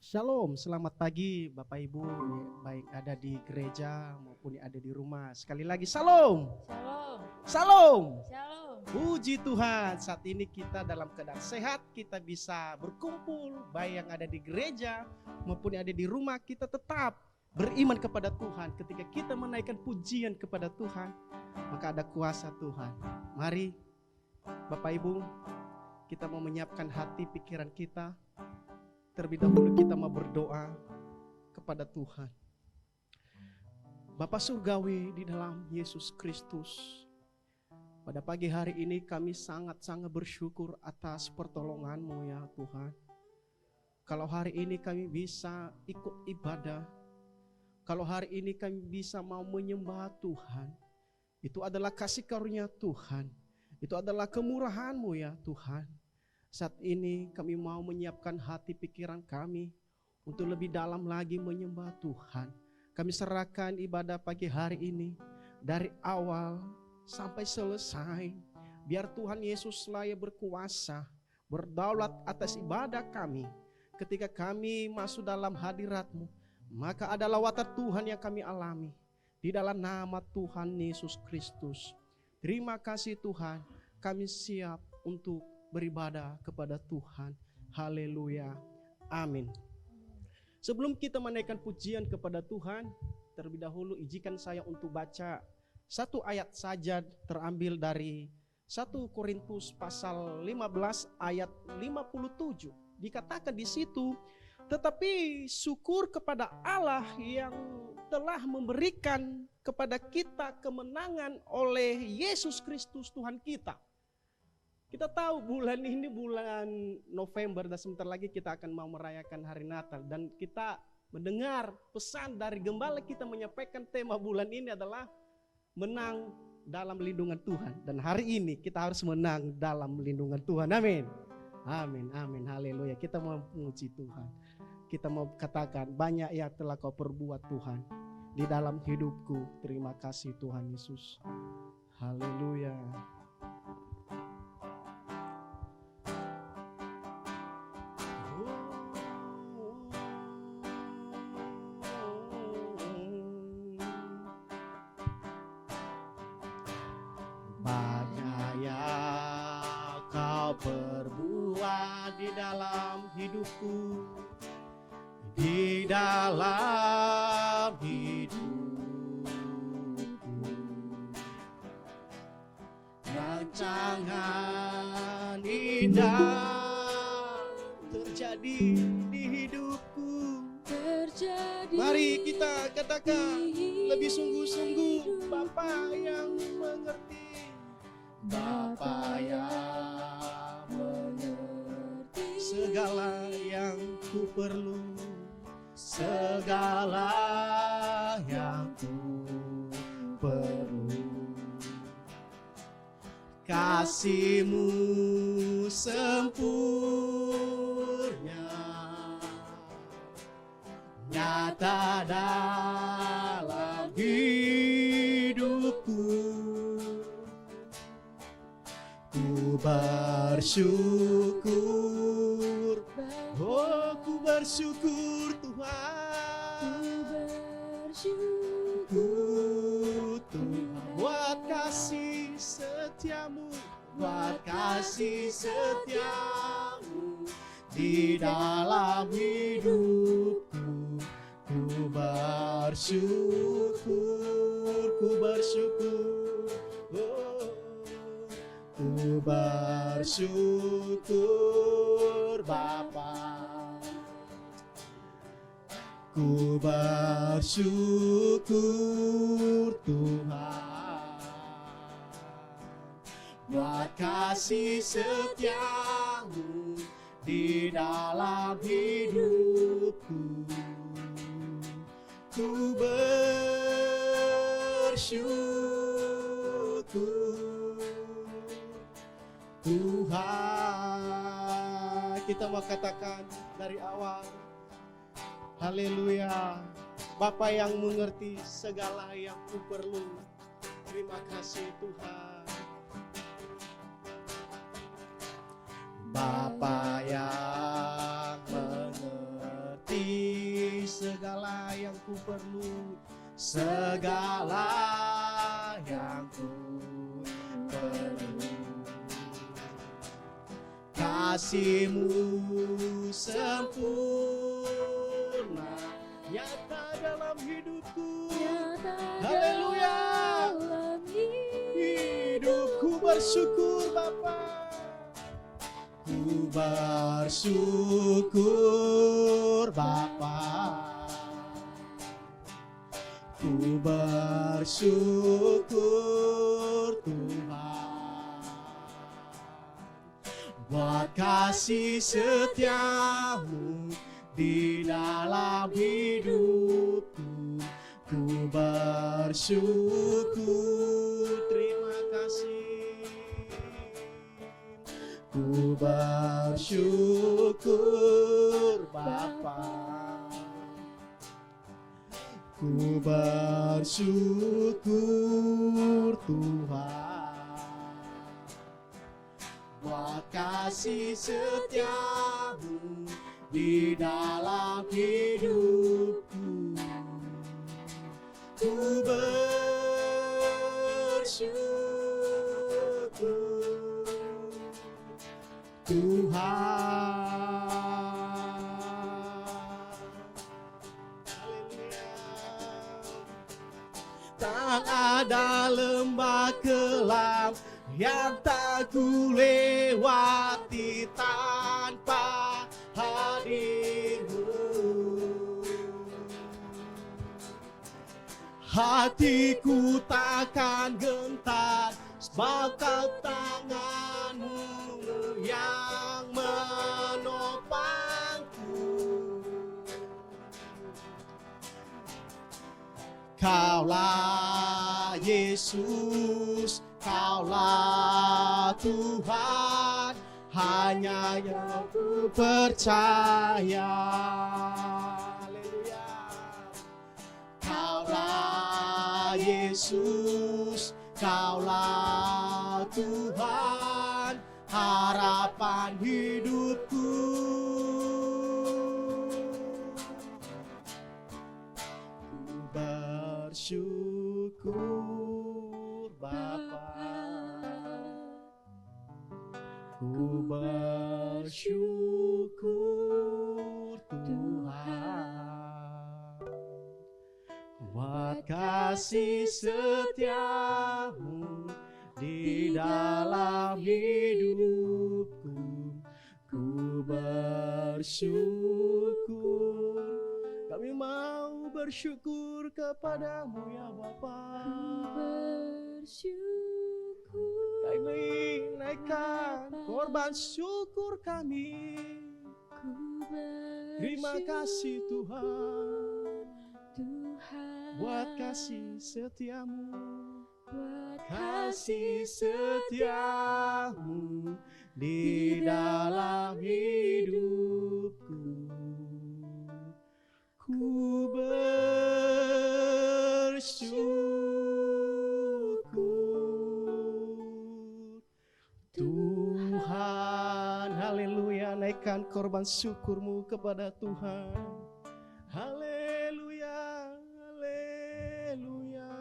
Shalom, selamat pagi Bapak Ibu, baik ada di gereja maupun ada di rumah. Sekali lagi shalom, Shalom. shalom. Shalom. Puji Tuhan, saat ini kita dalam keadaan sehat, kita bisa berkumpul, baik yang ada di gereja maupun yang ada di rumah, kita tetap beriman kepada Tuhan. Ketika kita menaikkan pujian kepada Tuhan, maka ada kuasa Tuhan. Mari Bapak Ibu, kita mau menyiapkan hati pikiran kita. Terlebih dahulu kita mau berdoa kepada Tuhan. Bapa Surgawi di dalam Yesus Kristus, pada pagi hari ini kami sangat-sangat bersyukur atas pertolongan-Mu ya Tuhan. Kalau hari ini kami bisa ikut ibadah, kalau hari ini kami bisa mau menyembah Tuhan, itu adalah kasih karunia Tuhan, itu adalah kemurahan-Mu ya Tuhan. Saat ini kami mau menyiapkan hati pikiran kami untuk lebih dalam lagi menyembah Tuhan. Kami serahkan ibadah pagi hari ini dari awal sampai selesai. Biar Tuhan Yesus Laya berkuasa, berdaulat atas ibadah kami. Ketika kami masuk dalam hadirat-Mu, maka ada lawatan Tuhan yang kami alami. Di dalam nama Tuhan Yesus Kristus. Terima kasih Tuhan, kami siap untuk beribadah kepada Tuhan. Haleluya. Amin. Sebelum kita menaikkan pujian kepada Tuhan, terlebih dahulu izinkan saya untuk baca satu ayat saja terambil dari 1 Korintus pasal 15 ayat 57. Dikatakan di situ, tetapi syukur kepada Allah yang telah memberikan kepada kita kemenangan oleh Yesus Kristus Tuhan kita. Kita tahu bulan ini bulan November dan sebentar lagi kita akan mau merayakan hari Natal. Dan kita mendengar pesan dari gembala kita menyampaikan tema bulan ini adalah menang dalam lindungan Tuhan. Dan hari ini kita harus menang dalam lindungan Tuhan. Amin. Amin, amin, haleluya. Kita mau memuji Tuhan. Kita mau katakan banyak yang telah kau perbuat Tuhan di dalam hidupku. Terima kasih Tuhan Yesus. Haleluya. Perbuat di dalam hidupku, di dalam hidupku, rancangan indah terjadi di hidupku. Mari kita katakan lebih sungguh-sungguh, Bapa yang mengerti, Bapa yang segala yang ku perlu, segala yang ku perlu. Kasih-Mu sempurna, nyata dalam hidupku. Ku bersyukur, oh ku bersyukur Tuhan, Tuhan buat kasih setiamu, buat kasih setiamu di dalam hidupku. Ku bersyukur, ku bersyukur, oh. Ku bersyukur Bapa, ku bersyukur Tuhan, buat kasih setiamu di dalam hidupku. Ku bersyukur Tuhan. Kita mau katakan dari awal, haleluya. Bapa yang mengerti segala yang ku perlu. Terima kasih Tuhan. Bapa yang mengerti segala yang ku perlu, segala yang ku perlu. Kasih-Mu sempurna nyata dalam hidupku. Haleluya. Hidupku bersyukur Bapa. Ku bersyukur Bapa. Ku bersyukur Tuhan buat kasih setia-Mu di dalam hidupku. Ku bersyukur, terima kasih. Ku bersyukur Bapa. Ku bersyukur Tuhan buat kasih setia-Mu di dalam hidupku. Ku bersyukur Tuhan. Tak ada lembah kelam yang tak ku lewati tanpa hadir-Mu. Hatiku takkan gentar sebab Kau tangan-Mu yang menopangku. Kaulah Yesus, Kaulah Tuhan, hanya yang ku percaya. Haleluya. Kaulah Yesus, Kaulah Tuhan, harapan hidupku. Bersyukur Bapa, ku bersyukur Tuhan buat kasih setia-Mu di dalam hidupku. Ku bersyukur, kami mau bersyukur kepadamu ya Bapa. Kami naikkan korban syukur kami. Terima kasih Tuhan, buat kasih setia-Mu, kasih setia-Mu di dalam hidupku. Ku bersyukur Tuhan. Haleluya. Naikkan korban syukur-Mu kepada Tuhan. Haleluya. Haleluya.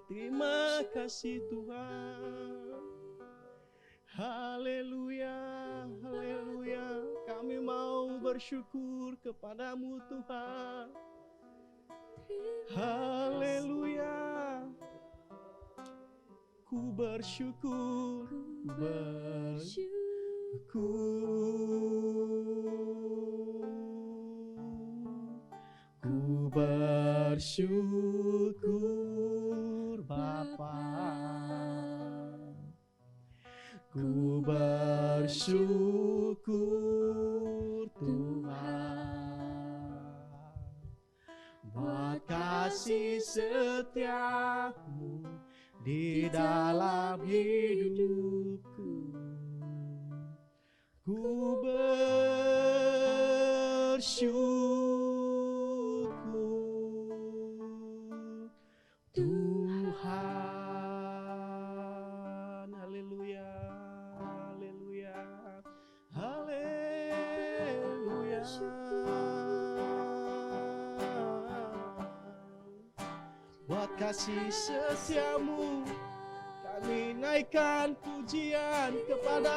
Terima kasih Tuhan. Haleluya. Haleluya. Kami mau bersyukur kepadamu Tuhan. Haleluya. Ku bersyukur, ku bersyukur Bapa. Ku bersyukur Tuhan buat kasih setia-Mu di dalam hidupku. Ku bersyukur Tuhan. Haleluya. Haleluya. Haleluya. kasih setiamu. Kami naikkan pujian kepada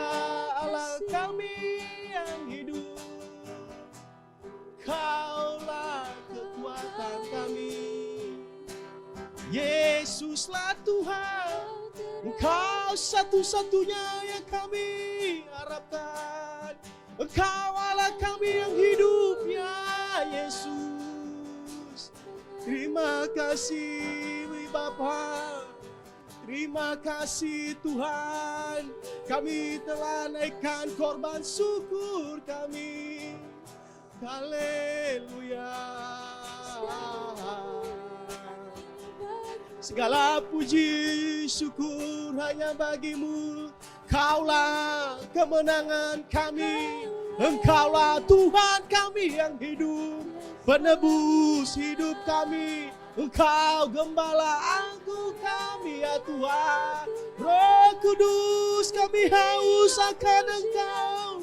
Allah kami yang hidup. Kaulah kekuatan kami. Yesuslah Tuhan, Engkau satu-satunya yang kami harapkan. Engkau Allah kami yang hidup, ya Yesus. Terima kasih Bapa, terima kasih Tuhan. Kami telah naikkan korban syukur kami. Haleluya. Segala puji syukur hanya bagimu. Kaulah kemenangan kami. Engkaulah Tuhan kami yang hidup, penebus hidup kami. Engkau gembala angkuh kami ya Tuhan. Roh Kudus kami haus akan Engkau.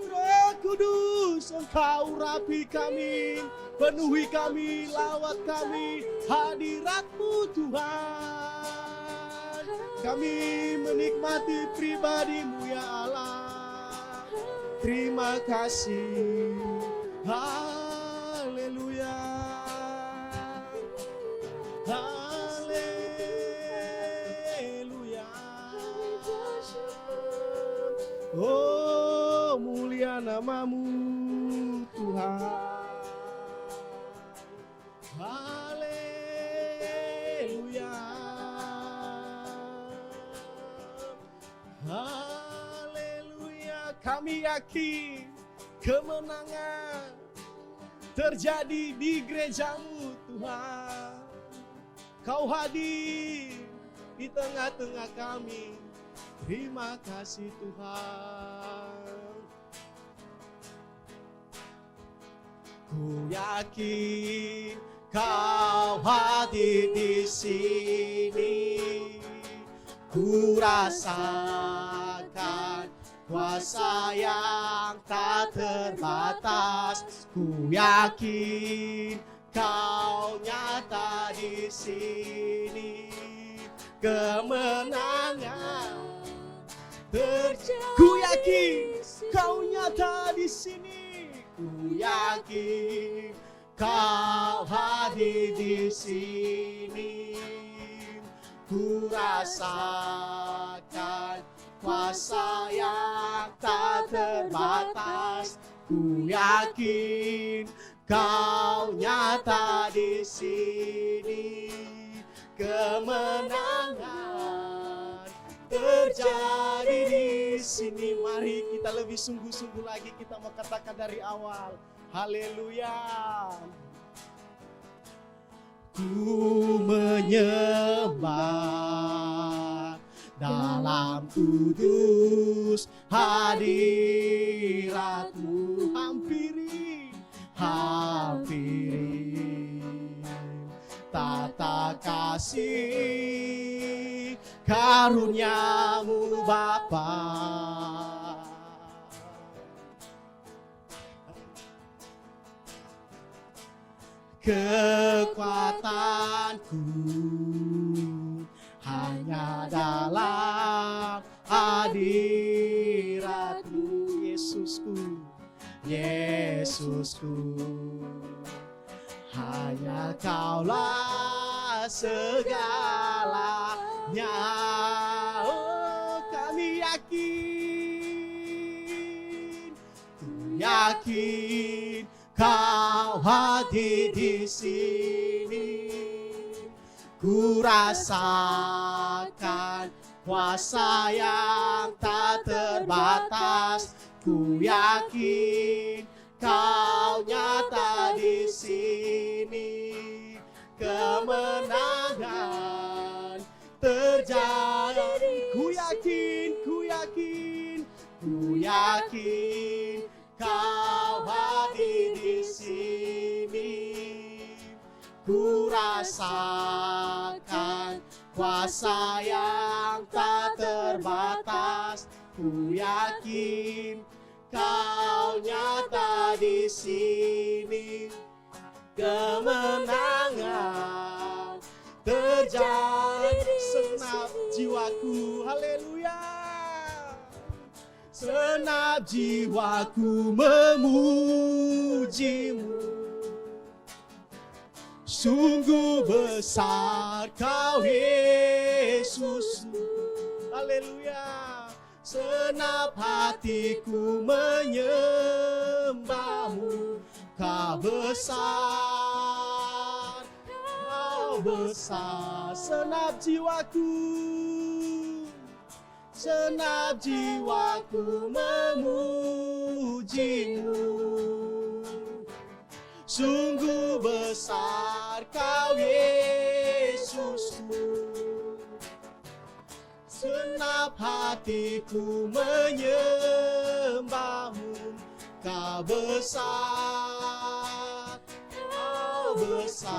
Roh Kudus Engkau rapi kami, penuhi kami, lawat kami, hadirat-Mu Tuhan. Kami menikmati pribadi-Mu ya Allah. Terima kasih. Haleluya. Haleluya. Oh, mulia nama-Mu Tuhan. Haleluya. Haleluya. Kami yakin kemenangan terjadi di gereja-Mu Tuhan. Kau hadir di tengah-tengah kami. Terima kasih Tuhan. Ku yakin Kau hadir di sini. Ku rasakan kuasa yang tak terbatas. Ku yakin Kau nyata di sini. Kemenangan terjadi. Ku yakin Kau nyata di sini. Ku yakin Kau hadir di sini. Ku rasakan kuasa yang tak terbatas. Ku yakin Kau nyata di sini. Kemenangan terjadi di sini. Mari kita lebih sungguh-sungguh lagi, kita mau katakan dari awal. Haleluya. Ku menyembah dalam kudus hadirat-Mu. Hampiri tata kasih karunia-Mu Bapa. Kekuatanku hanya dalam hadirat-Mu, Yesusku, Yesusku. Hanya Kaulah segalanya. Oh, kami yakin, ku yakin Kau hadir di sini. Ku rasakan kuasa yang tak terbatas. Ku yakin Kau nyata di sini. Kemenangan terjadi. Ku yakin, ku yakin, ku yakin Kau hadir di sini. Ku rasakan kuasa yang tak terbatas. Ku yakin Kau nyata di sini. Kemenangan terjadi senap jiwaku. Haleluya. Senap jiwaku memujimu. Sungguh besar kau Yesus. Haleluya. Senap hatiku menyembahmu. Kau besar, kau besar. Senap jiwaku, senap jiwaku memujimu. Sungguh besar kau Yesusku. Senap hatiku menyembahmu. Kau besar, kau besar,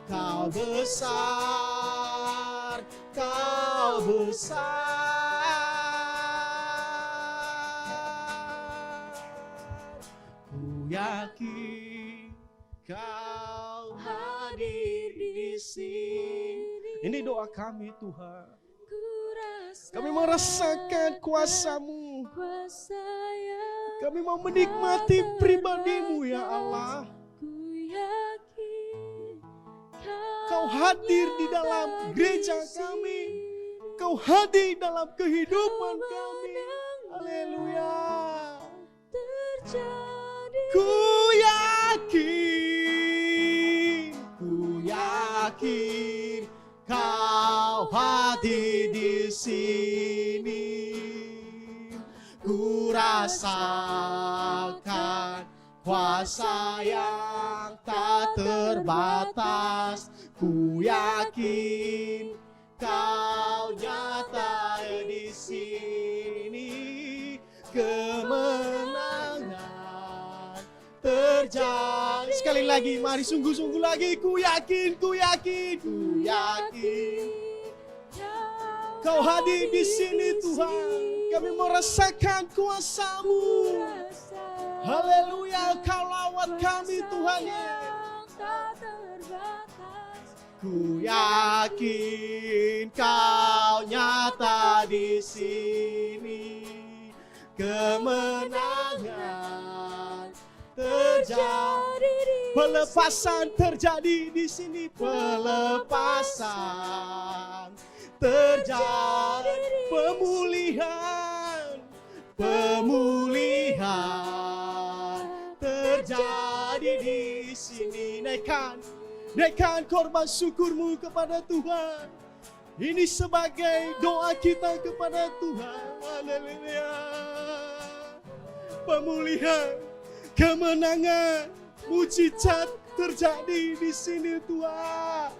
kau besar, kau besar. Ku yakin kau hadir di sini. Ini doa kami Tuhan. Kami merasakan kuasa-Mu. Kami mau menikmati pribadi-Mu ya Allah. Kau hadir di dalam gereja kami. Kau hadir dalam kehidupan kami. Haleluya. Ku yakin kau hadir di sini. Ku rasakan kuasa yang tak terbatas. Ku yakin kau nyata di sini. Kemenangan terjadi. Sekali lagi, mari sungguh-sungguh lagi. Ku yakin, ku yakin, ku yakin. Kau hadir di sini Tuhan. Kami merasakan kuasa-Mu. Haleluya, Kau lawat kami Tuhan. Ku yakin Kau nyata di sini. Kemenangan terjadi. Pelepasan terjadi di sini. Pelepasan terjadi. Pemulihan terjadi di sini. Naikkan korban syukur-Mu kepada Tuhan. Ini sebagai doa kita kepada Tuhan. Haleluya. Pemulihan, kemenangan, mujizat terjadi di sini Tuhan.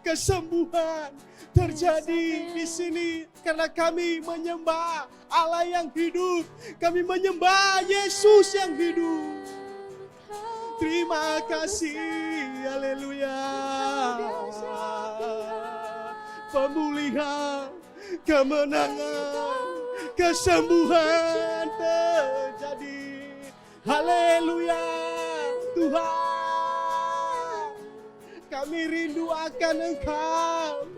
Kesembuhan terjadi di sini karena kami menyembah Allah yang hidup. Kami menyembah Yesus yang hidup. Terima kasih. Haleluya. Pemulihan, kemenangan, kesembuhan terjadi. Haleluya. Tuhan, kami rindu akan Engkau.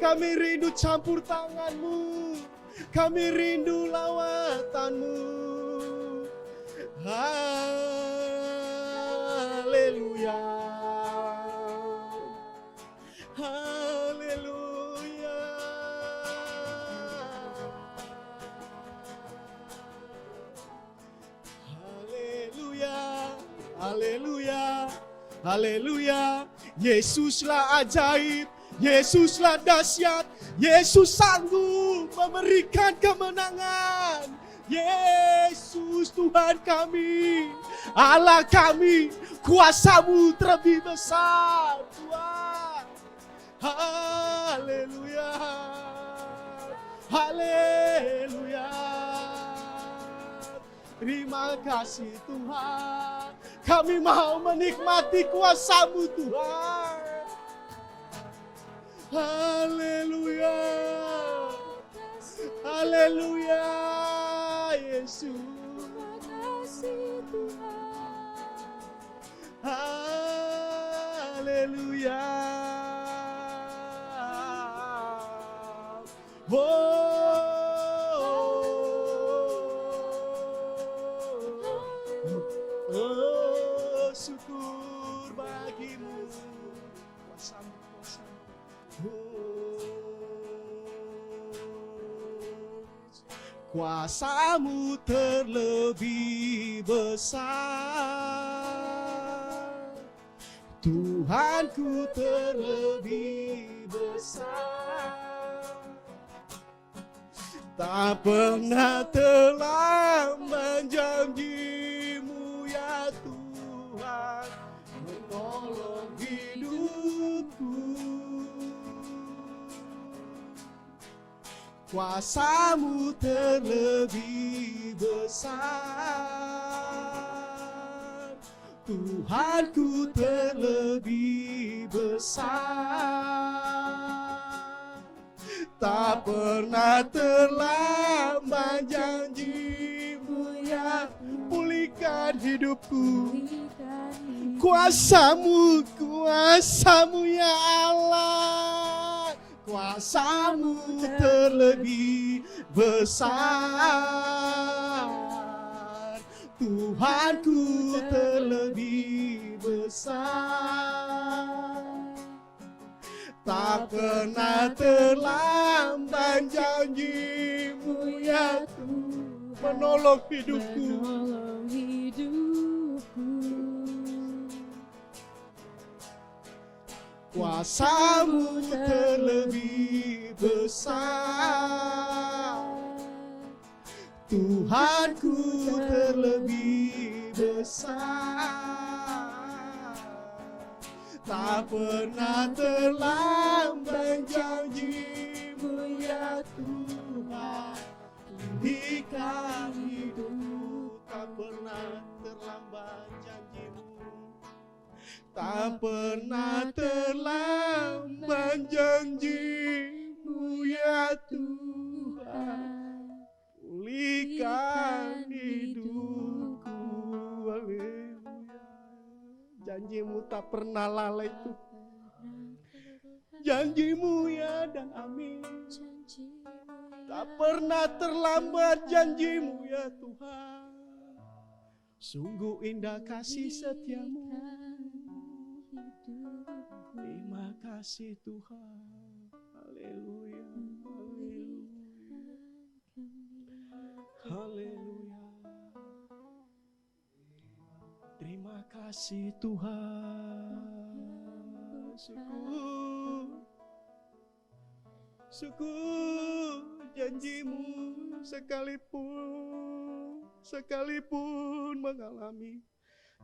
Kami rindu campur tangan-Mu. Kami rindu lawatan-Mu. Haleluya. Haleluya. Haleluya. Haleluya. Haleluya. Yesuslah ajaib. Yesuslah dahsyat. Yesus sanggup memberikan kemenangan. Yesus Tuhan kami, Allah kami, kuasa-Mu terlebih besar Tuhan. Haleluya. Haleluya. Terima kasih Tuhan. Kami mau menikmati kuasa-Mu Tuhan. Haleluya. Haleluya. Yesus. Terima kasih Tuhan. Haleluya. Oh, syukur bagimu, kuasamu, kuasamu. Kuasamu terlebih besar, Tuhanku terlebih besar. Tak pernah terlambat janjimu ya Tuhan, menolong hidupku. Kuasamu terlebih besar, Tuhanku terlebih besar. Tak pernah terlambat janjimu ya, pulihkan hidupku. Kuasamu, kuasamu ya Allah, kuasamu terlebih besar, Tuhanku terlebih besar. Tak pernah terlambat janjimu ya Tuhan, menolong hidupku. Kuasamu terlebih besar, Tuhanku terlebih besar. Tak pernah terlambat janjimu ya Tuhan, pulihkan hidupku. Tak pernah terlambat janjimu, tak pernah terlambat janjimu ya Tuhan, pulihkan hidupku. Haleluya. Janjimu tak pernah lalai Tuhan, janjimu ya dan amin. Tak pernah terlambat janjimu ya Tuhan, sungguh indah kasih setiamu. Terima kasih Tuhan. Haleluya, haleluya, haleluya. Terima kasih Tuhan. Syukur, syukur janjimu sekalipun mengalami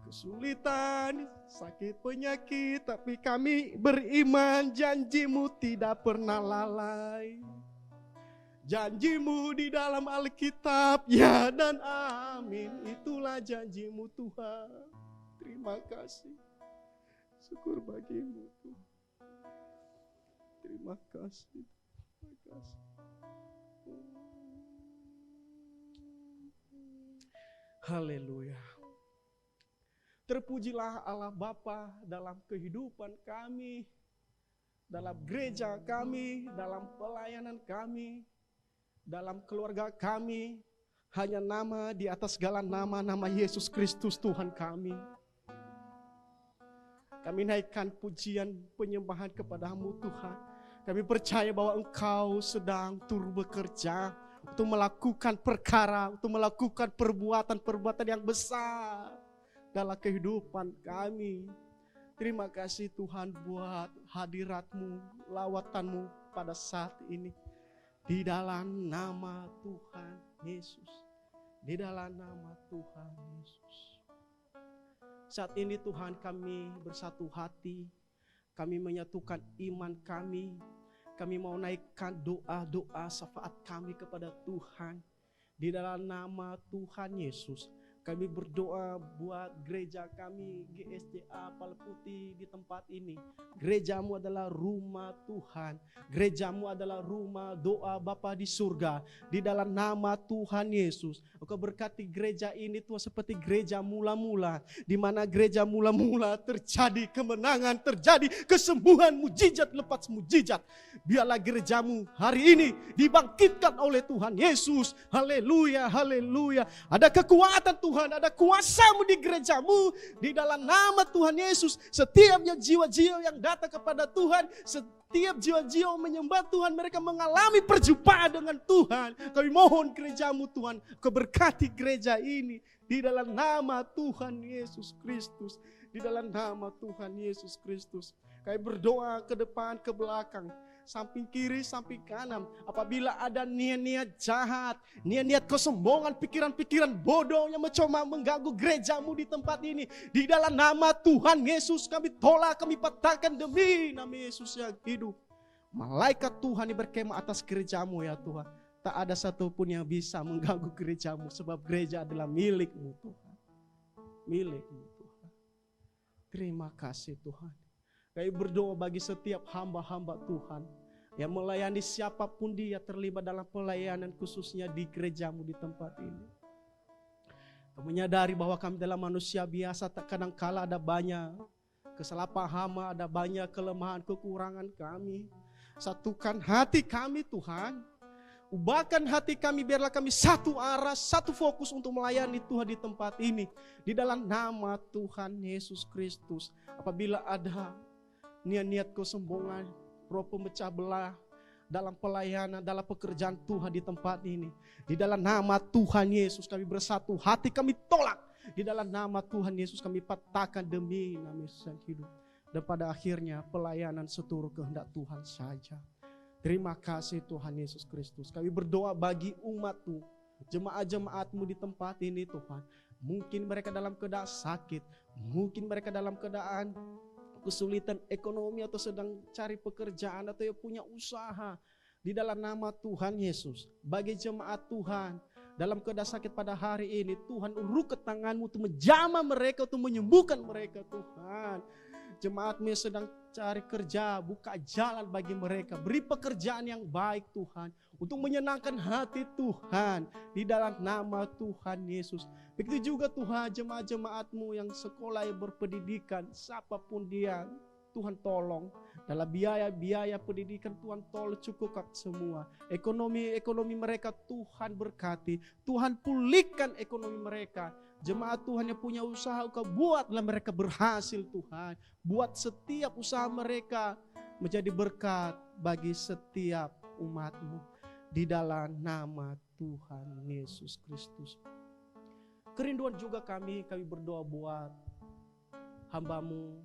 kesulitan, sakit, penyakit, tapi kami beriman janjimu tidak pernah lalai. Janjimu di dalam Alkitab, ya dan amin. Itulah janjimu Tuhan. Terima kasih. Syukur bagimu Tuhan. Terima kasih. Terima kasih. Haleluya. Terpujilah Allah Bapa dalam kehidupan kami, dalam gereja kami, dalam pelayanan kami, dalam keluarga kami. Hanya nama di atas segala nama, nama Yesus Kristus Tuhan kami. Kami naikkan pujian penyembahan kepadamu Tuhan. Kami percaya bahwa Engkau sedang turut bekerja untuk melakukan perkara, untuk melakukan perbuatan-perbuatan yang besar dalam kehidupan kami. Terima kasih Tuhan buat hadirat-Mu, lawatan-Mu pada saat ini. Di dalam nama Tuhan Yesus. Di dalam nama Tuhan Yesus. Saat ini Tuhan kami bersatu hati. Kami menyatukan iman kami. Kami mau naikkan doa-doa syafaat kami kepada Tuhan. Di dalam nama Tuhan Yesus. Kami berdoa buat gereja kami GSJA Paleputi di tempat ini. Gerejamu adalah rumah Tuhan. Gerejamu adalah rumah doa Bapa di surga. Di dalam nama Tuhan Yesus, Engkau berkati gereja ini Tuhan seperti gereja mula-mula. Di mana gereja mula-mula terjadi kemenangan, terjadi kesembuhan, mujizat lepas mujizat. Biarlah gerejamu hari ini dibangkitkan oleh Tuhan Yesus. Haleluya, haleluya. Ada kekuatan Tuhan, ada kuasa-Mu di gerejamu. Di dalam nama Tuhan Yesus, setiap jiwa-jiwa yang datang kepada Tuhan, setiap jiwa-jiwa menyembah Tuhan, mereka mengalami perjumpaan dengan Tuhan. Kami mohon gerejamu Tuhan, Kau berkati gereja ini. Di dalam nama Tuhan Yesus Kristus. Di dalam nama Tuhan Yesus Kristus. Kami berdoa ke depan, ke belakang, samping kiri, samping kanan. Apabila ada niat-niat jahat, niat-niat kesombongan, pikiran-pikiran bodoh yang mencoba mengganggu gerejamu di tempat ini, di dalam nama Tuhan Yesus kami tolak, kami patahkan demi nama Yesus yang hidup. Malaikat Tuhan yang berkemah atas gerejamu ya Tuhan. Tak ada satupun yang bisa mengganggu gerejamu, sebab gereja adalah milik-Mu Tuhan. Milik-Mu Tuhan. Terima kasih Tuhan. Kami berdoa bagi setiap hamba-hamba Tuhan yang melayani siapapun dia terlibat dalam pelayanan khususnya di gerejamu di tempat ini. Kami menyadari bahwa kami adalah manusia biasa, tak kadang-kala ada banyak kesalahpahaman, ada banyak kelemahan, kekurangan kami. Satukan hati kami Tuhan. Ubahkan hati kami, biarlah kami satu arah, satu fokus untuk melayani Tuhan di tempat ini. Di dalam nama Tuhan Yesus Kristus. Apabila ada niat-niat kesombongan, roh pemecah belah dalam pelayanan, dalam pekerjaan Tuhan di tempat ini, di dalam nama Tuhan Yesus kami bersatu hati, kami tolak. Di dalam nama Tuhan Yesus kami patahkan demi nama Yesus yang hidup. Dan pada akhirnya pelayanan seturut kehendak Tuhan saja. Terima kasih Tuhan Yesus Kristus. Kami berdoa bagi umat-Mu, jemaat-jemaat-Mu di tempat ini Tuhan. Mungkin mereka dalam keadaan sakit, mungkin mereka dalam keadaan kesulitan ekonomi atau sedang cari pekerjaan atau yang punya usaha. Di dalam nama Tuhan Yesus, bagi jemaat Tuhan dalam keadaan sakit pada hari ini, Tuhan urut tangan-Mu untuk menjamah mereka, untuk menyembuhkan mereka Tuhan. Jemaat-Mu yang sedang cari kerja, buka jalan bagi mereka, beri pekerjaan yang baik Tuhan, untuk menyenangkan hati Tuhan di dalam nama Tuhan Yesus. Begitu juga Tuhan jemaat-jemaat-Mu yang sekolah, yang berpendidikan, siapapun dia, Tuhan tolong. Dalam biaya pendidikan Tuhan tolong cukupkan semua. Ekonomi mereka Tuhan berkati. Tuhan pulihkan ekonomi mereka. Jemaat Tuhan yang punya usaha, Engkau buatlah mereka berhasil Tuhan. Buat setiap usaha mereka menjadi berkat bagi setiap umat-Mu. Di dalam nama Tuhan Yesus Kristus. Kerinduan juga kami berdoa buat hamba-Mu,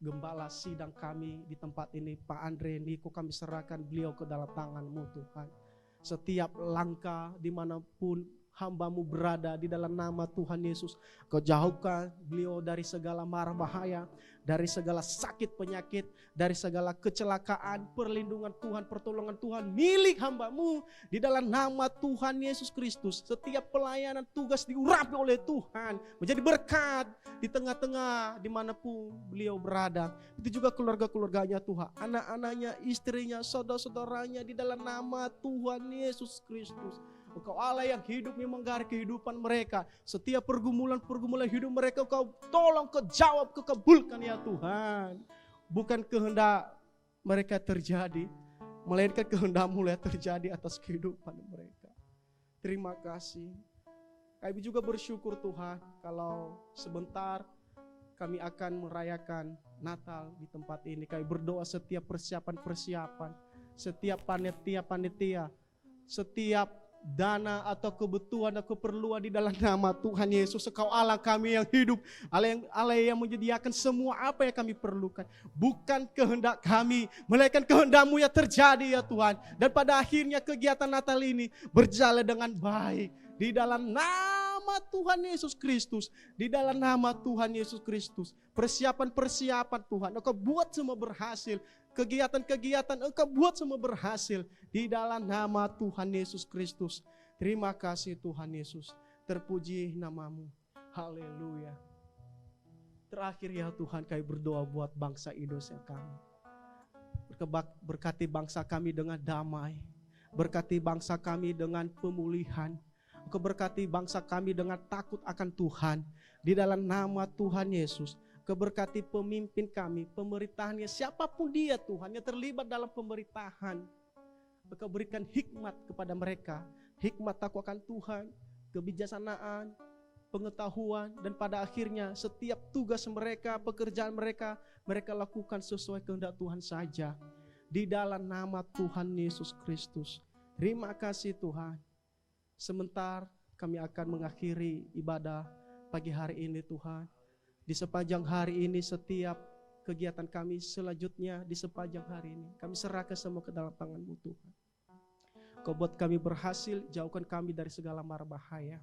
gembala sidang kami di tempat ini, Pak Andre Niko, kami serahkan beliau ke dalam tangan-Mu Tuhan. Setiap langkah dimanapun hamba-Mu berada, di dalam nama Tuhan Yesus, Kau jauhkan beliau dari segala mara bahaya, dari segala sakit penyakit, dari segala kecelakaan. Perlindungan Tuhan, pertolongan Tuhan milik hamba-Mu di dalam nama Tuhan Yesus Kristus. Setiap pelayanan tugas diurapi oleh Tuhan, menjadi berkat di tengah-tengah dimanapun beliau berada. Itu juga keluarga-keluarganya Tuhan, anak-anaknya, istrinya, saudara-saudaranya, di dalam nama Tuhan Yesus Kristus. Engkau Allah yang hidup memenggari kehidupan mereka. Setiap pergumulan hidup mereka Engkau tolong, Kau jawab, Kau kabulkan ya Tuhan. Bukan kehendak mereka terjadi, melainkan kehendak-Mu yang terjadi atas kehidupan mereka. Terima kasih. Kami juga bersyukur Tuhan, kalau sebentar kami akan merayakan Natal di tempat ini. Kami berdoa setiap persiapan, setiap panitia, setiap dana atau kebutuhan dan keperluan di dalam nama Tuhan Yesus. Engkau Allah kami yang hidup, Allah yang menyediakan semua apa yang kami perlukan. Bukan kehendak kami, melainkan kehendak-Mu yang terjadi ya Tuhan. Dan pada akhirnya kegiatan Natal ini berjalan dengan baik di dalam nama Tuhan Yesus Kristus. Di dalam nama Tuhan Yesus Kristus, persiapan Tuhan Engkau buat semua berhasil. Kegiatan-kegiatan Engkau buat semua berhasil di dalam nama Tuhan Yesus Kristus. Terima kasih Tuhan Yesus. Terpuji nama-Mu. Haleluya. Terakhir ya Tuhan, kami berdoa buat bangsa Indonesia kami. Berkati bangsa kami dengan damai. Berkati bangsa kami dengan pemulihan. Engkau berkati bangsa kami dengan takut akan Tuhan. Di dalam nama Tuhan Yesus. Keberkati pemimpin kami, pemerintahannya, siapapun dia Tuhan yang terlibat dalam pemerintahan. Engkau berikan hikmat kepada mereka. Hikmat takut akan Tuhan, kebijaksanaan, pengetahuan, dan pada akhirnya setiap tugas mereka, pekerjaan mereka, mereka lakukan sesuai kehendak Tuhan saja. Di dalam nama Tuhan Yesus Kristus. Terima kasih Tuhan. Sebentar kami akan mengakhiri ibadah pagi hari ini Tuhan. Di sepanjang hari ini setiap kegiatan kami selanjutnya di sepanjang hari ini. Kami serahkan semua ke dalam tangan-Mu Tuhan. Kau buat kami berhasil, jauhkan kami dari segala mara bahaya,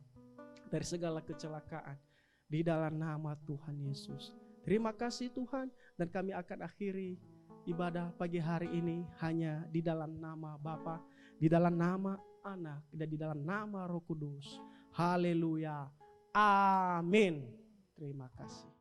dari segala kecelakaan. Di dalam nama Tuhan Yesus. Terima kasih Tuhan, dan kami akan akhiri ibadah pagi hari ini hanya di dalam nama Bapa, di dalam nama Anak, dan di dalam nama Roh Kudus. Haleluya. Amin. Terima kasih.